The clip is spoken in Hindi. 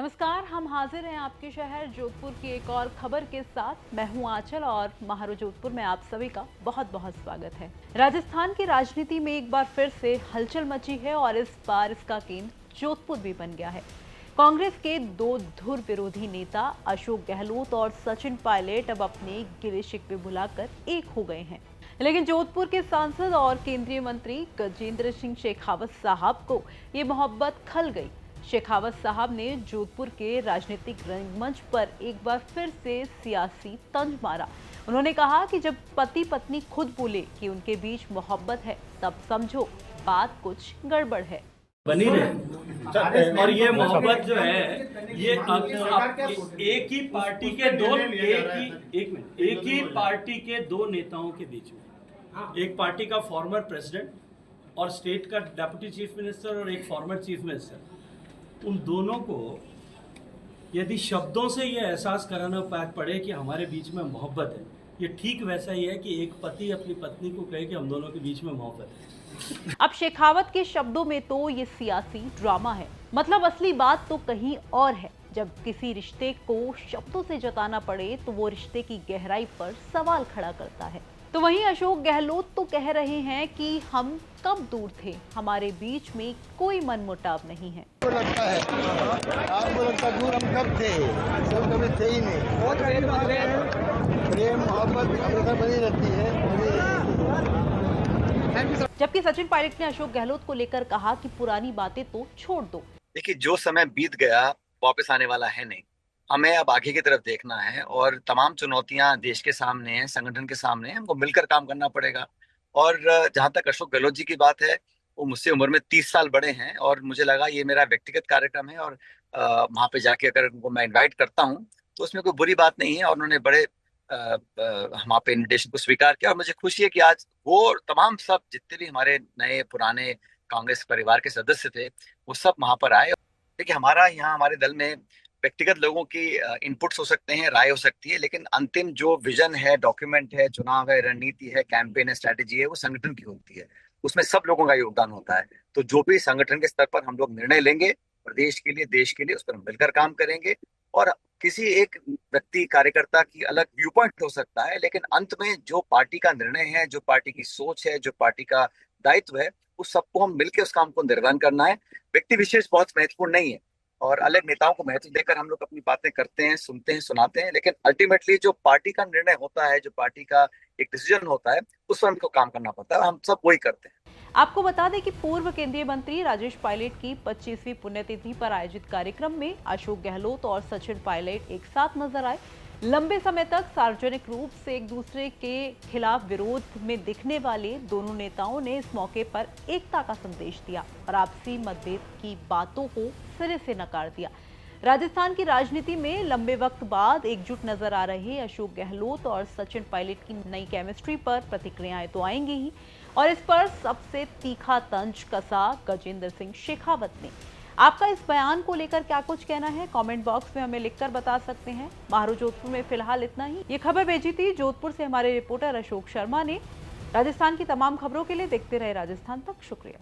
नमस्कार, हम हाजिर हैं आपके शहर जोधपुर की एक और खबर के साथ। मैं हूं आंचल और महारो जोधपुर में आप सभी का बहुत बहुत स्वागत है। राजस्थान की राजनीति में एक बार फिर से हलचल मची है और इस बार इसका केंद्र जोधपुर भी बन गया है। कांग्रेस के दो धुर विरोधी नेता अशोक गहलोत और सचिन पायलट अब अपने गिले शिकवे भुलाकर एक हो गए हैं, लेकिन जोधपुर के सांसद और केंद्रीय मंत्री गजेंद्र सिंह शेखावत साहब को ये मोहब्बत खल गई। शेखावत साहब ने जोधपुर के राजनीतिक रंगमंच पर एक बार फिर से सियासी तंज मारा। उन्होंने कहा कि जब पति पत्नी खुद बोले कि उनके बीच मोहब्बत है, तब समझो बात कुछ गड़बड़ है। बनी रहे। और ये मोहब्बत जो है ये एक ही पार्टी के दो एक ही पार्टी के दो नेताओं के बीच में, एक पार्टी का फॉर्मर प्रेसिडेंट और स्टेट का डिप्टी चीफ मिनिस्टर और एक फॉर्मर चीफ मिनिस्टर, उन दोनों को यदि शब्दों से ये एहसास कराना पड़े कि हमारे बीच में मोहब्बत है, ये ठीक वैसा ही है कि एक पति अपनी पत्नी को कहे कि हम दोनों के बीच में मोहब्बत है। अब शेखावत के शब्दों में तो ये सियासी ड्रामा है, मतलब असली बात तो कहीं और है। जब किसी रिश्ते को शब्दों से जताना पड़े तो वो रिश्ते की गहराई पर सवाल खड़ा करता है। तो वहीं अशोक गहलोत तो कह रहे हैं कि हम कब दूर थे, हमारे बीच में कोई मनमुटाव नहीं है। आपको लगता दूर हम कब थे, सब कभी थे ही नहीं। प्रेम मोहब्बत हमेशा बनी रहती है। जबकि सचिन पायलट ने अशोक गहलोत को लेकर कहा कि पुरानी बातें तो छोड़ दो। देखिए, जो समय बीत गया वापस आने वाला है नहीं। हमें अब आगे की तरफ देखना है और तमाम चुनौतियां देश के सामने हैं, संगठन के सामने हैं, हमको मिलकर काम करना पड़ेगा। और जहां तक अशोक गहलोत जी की बात है, वो मुझसे उम्र में 30 साल बड़े हैं और मुझे लगा ये मेरा व्यक्तिगत कार्यक्रम है और वहां पे जाके अगर उनको मैं इन्वाइट करता हूँ तो उसमें कोई बुरी बात नहीं है। और उन्होंने बड़े वहां पे इन्विटेशन को स्वीकार किया और मुझे खुशी है कि आज वो तमाम सब जितने भी हमारे नए पुराने कांग्रेस परिवार के सदस्य थे वो सब वहां पर आए। देखिए, हमारा यहाँ हमारे दल में व्यक्तिगत लोगों की इनपुट्स हो सकते हैं, राय हो सकती है, लेकिन अंतिम जो विजन है, डॉक्यूमेंट है, चुनाव है, रणनीति है, कैंपेन है, स्ट्रैटेजी है, वो संगठन की होती है। उसमें सब लोगों का योगदान होता है। तो जो भी संगठन के स्तर पर हम लोग निर्णय लेंगे प्रदेश के लिए, देश के लिए, उस पर हम मिलकर काम करेंगे। और किसी एक व्यक्ति कार्यकर्ता की अलग व्यू पॉइंट हो सकता है, लेकिन अंत में जो पार्टी का निर्णय है, जो पार्टी की सोच है, जो पार्टी का दायित्व है, उस सबको हम मिलकर उस काम को निर्वहन करना है। व्यक्ति विशेष बहुत महत्वपूर्ण नहीं है और अलग नेताओं को महत्व देकर हम लोग अपनी बातें करते हैं, सुनते हैं, सुनाते हैं, लेकिन अल्टीमेटली जो पार्टी का निर्णय होता है, जो पार्टी का एक डिसीजन होता है, उस पर हमको काम करना पड़ता है। हम सब वही करते हैं। आपको बता दें कि पूर्व केंद्रीय मंत्री राजेश पायलट की 25वीं पुण्यतिथि पर आयोजित कार्यक्रम में अशोक गहलोत और सचिन पायलट एक साथ नजर आए। लंबे समय तक सार्वजनिक रूप से एक दूसरे के खिलाफ विरोध में दिखने वाले दोनों नेताओं ने इस मौके पर एकता का संदेश दिया और आपसी मतभेद की बातों को सिरे से नकार दिया। राजस्थान की राजनीति में लंबे वक्त बाद एकजुट नजर आ रहे अशोक गहलोत और सचिन पायलट की नई केमिस्ट्री पर प्रतिक्रियाएं तो आएंगी ही, और इस पर सबसे तीखा तंज कसा गजेंद्र सिंह शेखावत ने। आपका इस बयान को लेकर क्या कुछ कहना है, कमेंट बॉक्स में हमें लिखकर बता सकते हैं। महारो जोधपुर में फिलहाल इतना ही। ये खबर भेजी थी जोधपुर से हमारे रिपोर्टर अशोक शर्मा ने। राजस्थान की तमाम खबरों के लिए देखते रहे राजस्थान तक। शुक्रिया।